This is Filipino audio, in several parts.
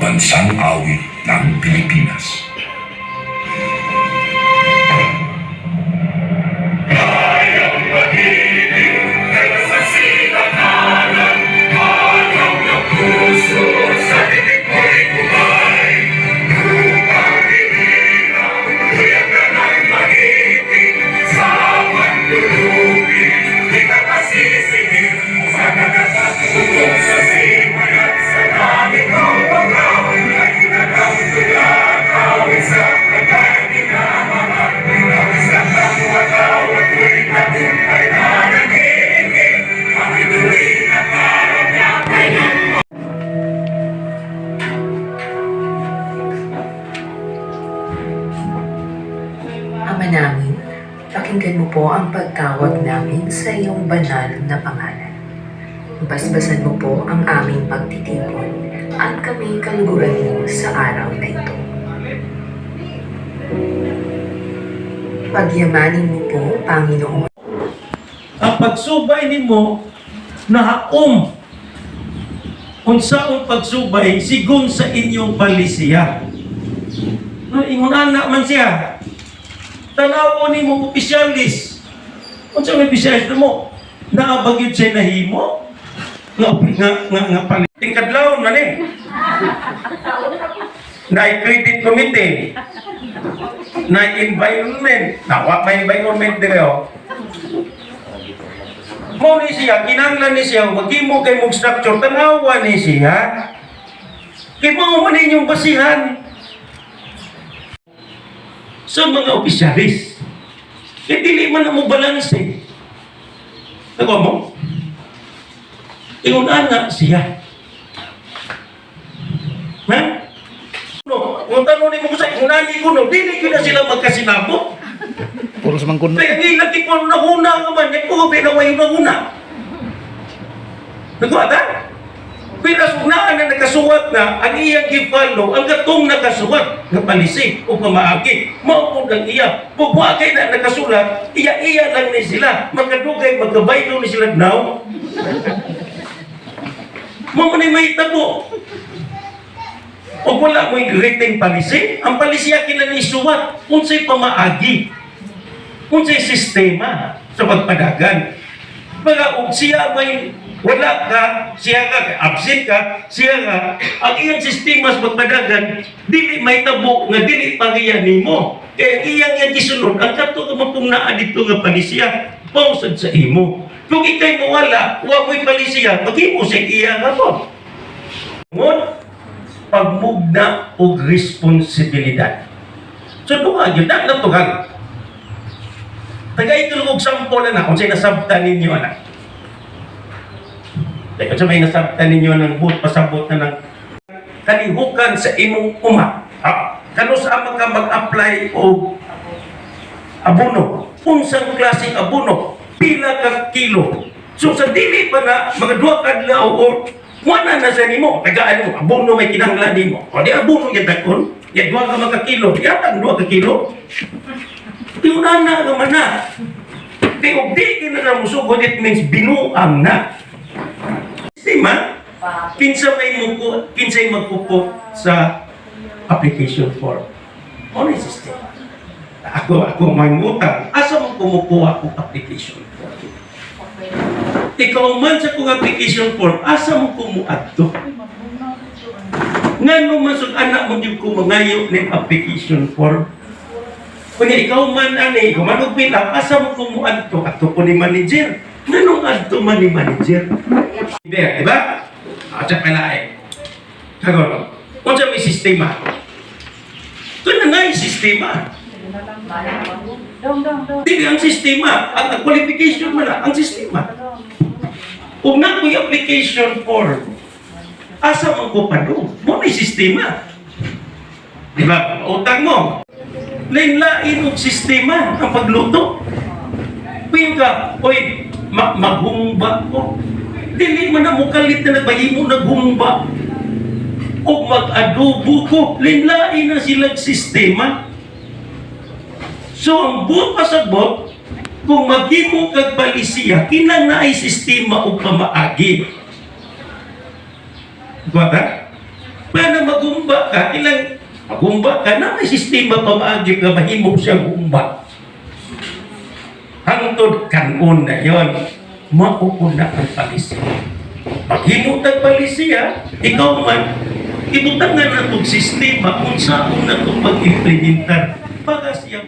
Pambansang Awit ng Pilipinas. Ama namin, pakinggan mo po ang pagtawag namin sa iyong banal na pangalan. Basbasan mo po ang aming pagtitipon at kami kaluguran mo sa araw na ito. Pagyamanin mo po, Panginoon. Ang pagsubay nimo nahaom unsaong pagsubay sigon sa inyong palisiya. No, ingon anak man siya. Tanaw nimo opisyalis. Unsa may opisyalis mo? Naabagyod siya nahimo? Nga paliting kadlaw na ni. Na-credit committee. Na-environment. Nawa may environment dire. Mo ni siya, kinanglan ni siya, maghimo kay mong structure, tanawa ni siya. Kaya mo man inyong basihan sa mga opisyalis. Kaya dili man na mo balanse. Nagawa mo? Ingon anak siya. Ha? No, kung tanong ni mo sa ingunani ko, no, dili ko na sila magkasinabot. Puro sa mangkon. Kaya nilati ko na una naman, yung ko pinaway na una. Nagawa ta? Pero sugnaan na nakasuwat na, ang iyang gipalo, ang gatong nakasuwat, na palisi o pamaagi, maupod ang iya. Pagwagay na nakasulat, iya-iya lang ni sila. Magkadugay, magkabaylo ni sila now. Mamanay may tabo. O wala mo yung written palisi, ang palisiya kila ni suwat, unsay pamaagi, unsay sistema sa pagpadagan. Baga, siya may wala ka, siya ka, absent ka, siya ka, ang iyang sistema sa pagpadagan, dili may tabo nga dili pangyayan nimo. Kaya iyang yang gisunod, ang kato ka mapong naa dito nga palisiya, pausad sa imo. Kung ikay mawala, huwag mo'y palisiya, maghimo sa iya nga po. Ngunit, pagmugna o responsibilidad. So, duha, yun na natugal. Tagay tulog sample na kung sa'y nasabta ninyo, anak. Kung sa'y nasabta ninyo ng buot, pasabot na ng kalihukan sa imong uma. Kano saan ka mag-apply o abono? Unsang klaseng abono? Pila ka kilo. So, sa dili pa na mga duha kadlaw o wala na sa nimo, tagaan mo, abono may kinanglan nimo. O di abono yung dakon, yung duha ka mga kilo, yatang duha ka kilo. Tiunan na naman na. Pero di ka na musugod, it means binuang na. Sistema, kinsay magpupot sa application form. Ano yung sistema? Ako may utang. Asa mo kumukuha kong application form? Ikaw man sa kong application form, asa mo kumuadto? Nga naman sa anak mo di ko mangayo ng application form. Kung ikaw man ani, ikaw man bilang, asa mo kumuadto? Ato po ni manager. Nanong adto man ni manager? Diba? At sa palae. Kagano? Kung sa may sistema. Ito na nga yung sistema. Hindi ang sistema. Ang qualification mo na, ang sistema. Kung na may application form, asa mo ko pa doon? Mo may sistema. Diba? Utang mo. Lain-lain ang sistema ang pagluto. Pwede ka, oy, maghumba ko. Dili man na mukalit na nagbahi mo naghumba. O mag-adobo ko. Lain-lain na silang sistema. So, ang buong pasabot, kung maghimo kag palisiya, kinang na ay sistema o pamaagi. Diba? Para magumba ka, magumba ka na may sistema pamaagi nga mahimo siyang gumba. Hangtod kanon na yon, maupuna ang palisiya. Paghimo tag palisiya, ikaw man, ibutangan na itong sistema kung saan na itong pag-implementar para siya.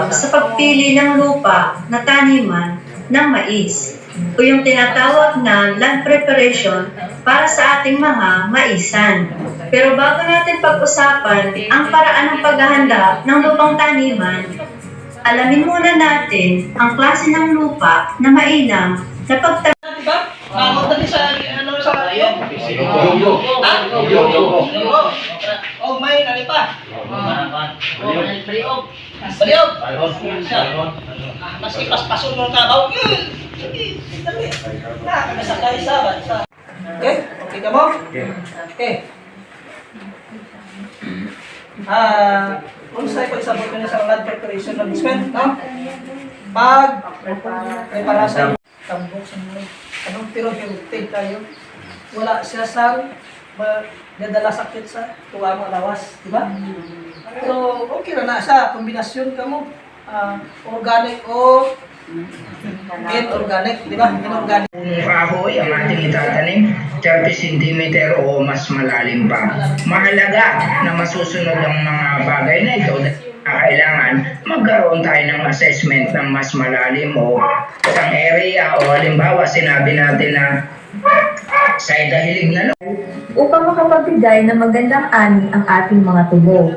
Sa pagpili ng lupa na taniman ng mais o yung tinatawag na land preparation para sa ating mga maisan. Pero bago natin pag-usapan ang paraan ng paghahanda ng lupang taniman, alamin muna natin ang klase ng lupa na mainam na pagtaniman. Ako tadi sa iyo. Oh, may nalipa. Baliog. Maski paspason mo ka. Sige, dali. Na, kasakay sa. Okay? Okay ka mo? Okay. Kung sa'yo pagsabot ko na sa land preparation management, no? Pag preparasyon, tambok sa mga anong pero-pero tayo, wala siya sa dadala sakit sa tuwa mga lawas, di ba? So, okay na siya, kombinasyon ka mo, organic o inorganic, di ba? Inorganic. Kung kahoy ang ating itatanim, 30 cm o mas malalim pa. Mahalaga na masusunod ang mga bagay na ito dahil kailangan magkaroon tayo ng assessment ng mas malalim o isang area o halimbawa sinabi natin na sa dahilig na upang makapagbigay ng magandang ani ang ating mga tubo.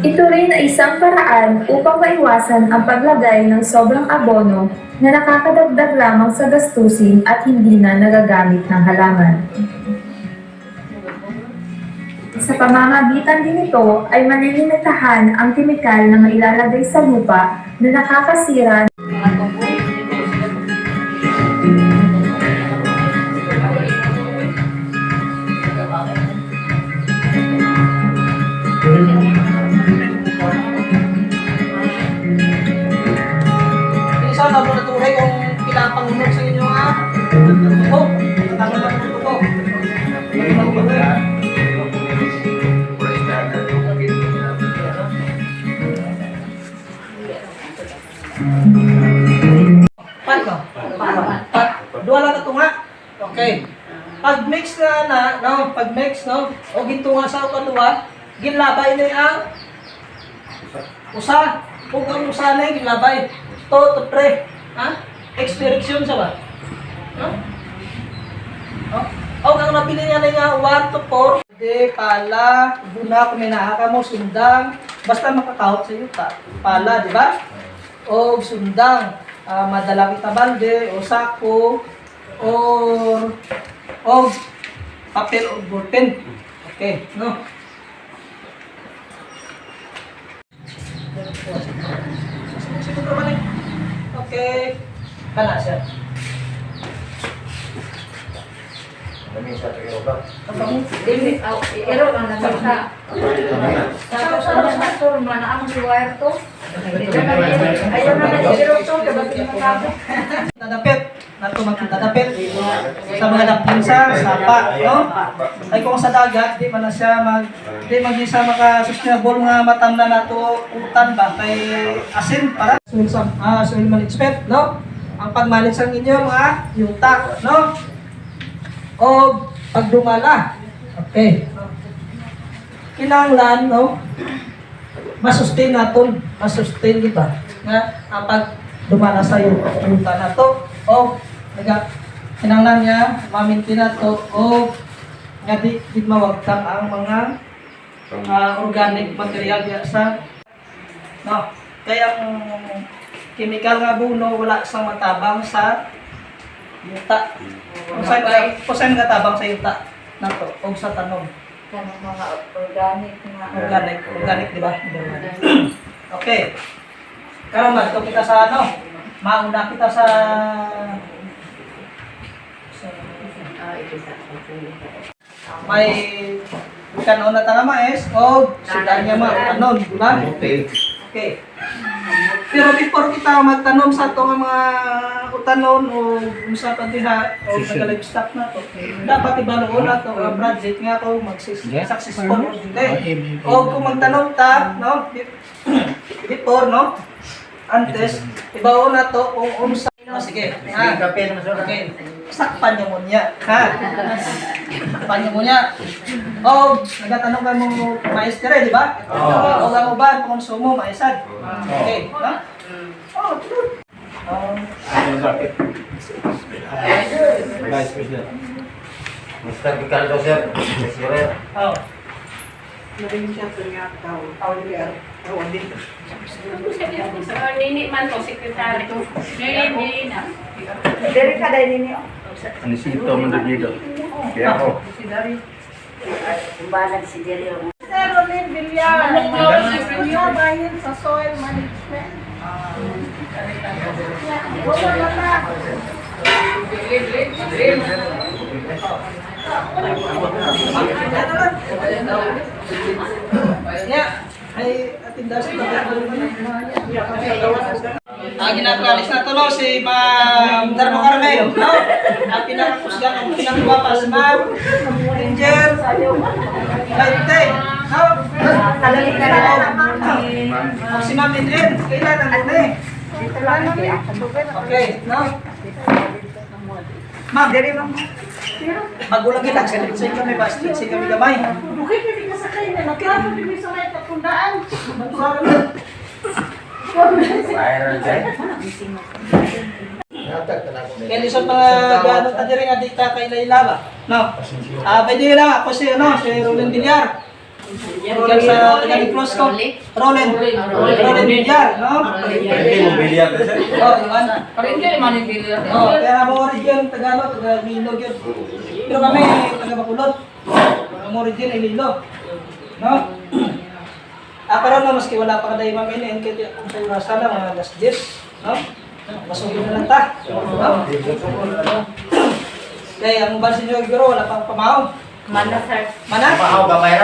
Ito rin ay isang paraan upang maiwasan ang paglagay ng sobrang abono na nakakadagdag lamang sa gastusin at hindi na nagagamit ng halaman. Sa pamamagitan din ito ay malilimitahan ang kemikal na mailalagay sa lupa na nakakasira sa laboratory kung pinapangunod sa inyo nga tubo. Tanong lang ng tubo. Pat ko? Pat. Dua lang ito nga. Okay. Pag mix na, no? Pag mix, no? O ginto nga sa ukaduwa, ginlabay na ang usa. Kung ang usa na ginlabay. 2 to 3. Ha? Expiration sa ba? No? O ang napili niya na nga 1 to 4. Hindi, pala, buna, kung may nakaka mo, sundang. Basta makakahot sa yuta. Pala, di ba? O sundang. Madala kita balde o sako o papel o ballpen. Okay, no? Okay. Kana siya. Dili, ero lang na sa. Sa store man ang wire to. Ayaw na ero to kasi makabo. Tadapit, nato magtadapit sa mga dapinsa, sapa, no? Ay kung sa dagat, di man na siya di man siya maka-sustainable nga matam na nato utan ba kay asin para soil management, no? Ang pag-manage ang inyo mga yuta, no? O pagdumala. Okay. Kinahanglan, no? Masustain naton, masustain kita nga ang pagdumala sa yuta nato o kinahanglan niya mamintin nato o nga di mawagtang ang mga organic material diya sa no kaya ang chemical nga buno wala sang matabang sa yuta. Kusa nga tabang sa yuta nato o sa tanom. Kanang mga organic na Organic, di ba? Okay. Karon madto kita sa ano? Mauna kita sa may kanon na tanga maes o sudan niya kanon, di ba? Okay. Pero before kita magtanom sa itong mga utanon o sa pagdiha o nag-livestock na to, dapat ibaluon na to ang project nga kung mag-successful o hindi. O kung magtanom ta, no? Before, no? Antes, ibaluon na to kung unsa. Sige, ha? Okay. Sakpan niyo mo niya, ha? Sakpan niyo mo niya. O, nagatanong ka mo maestre, di ba? O nga mo ba, konsumo, maesad? Okay, ha? Oh, good. Vice President. Mr. Ricardo, sir. Sir. Oh. Nini man to sekretary. Nini na. Dere ka dahil ninyo. Anisito Mondavido. Kaya ako. Sir Rolin Villar. Ano bayan sa soil management? Wala na. Yeah, ay atinda sa ginagalis na to no, si Ma'am Darmo Carmel, no? Ang pinakakusgan, ang pinakaguwapa si Ma'am Angel Laite, no? Si Ma'am Adrian, kailan ang muna eh? Okay, no? Ma'am, magulang kita, sa kami ba? Sa kami gamay. Bukit hindi ka sakay na. Nakita mo sa may patundaan. Kaya lisod mga gano'n na rin nga dita kay Laila ba? No? Pwede lang ako si Roland Villar. Yan sa taga-Negros ko. Roland Villar, no? Pwede mo bilyan, sir. Oh, iwan. Hindi man yung bilir. Oh, kaya mo rin yun, Tagalog, taga-Milog yun. Pero kami, taga-Bakulod. Mo rin yun, Ililo. No? Pero no, maski wala pa kaday maminin, kaya kung sa'yo rasa na, mga last days, no? Masugin na lang ta. No? Kaya ang bansin nyo, wala pang pamahaw. Mana sir. Mana? Pahaw gamay ra.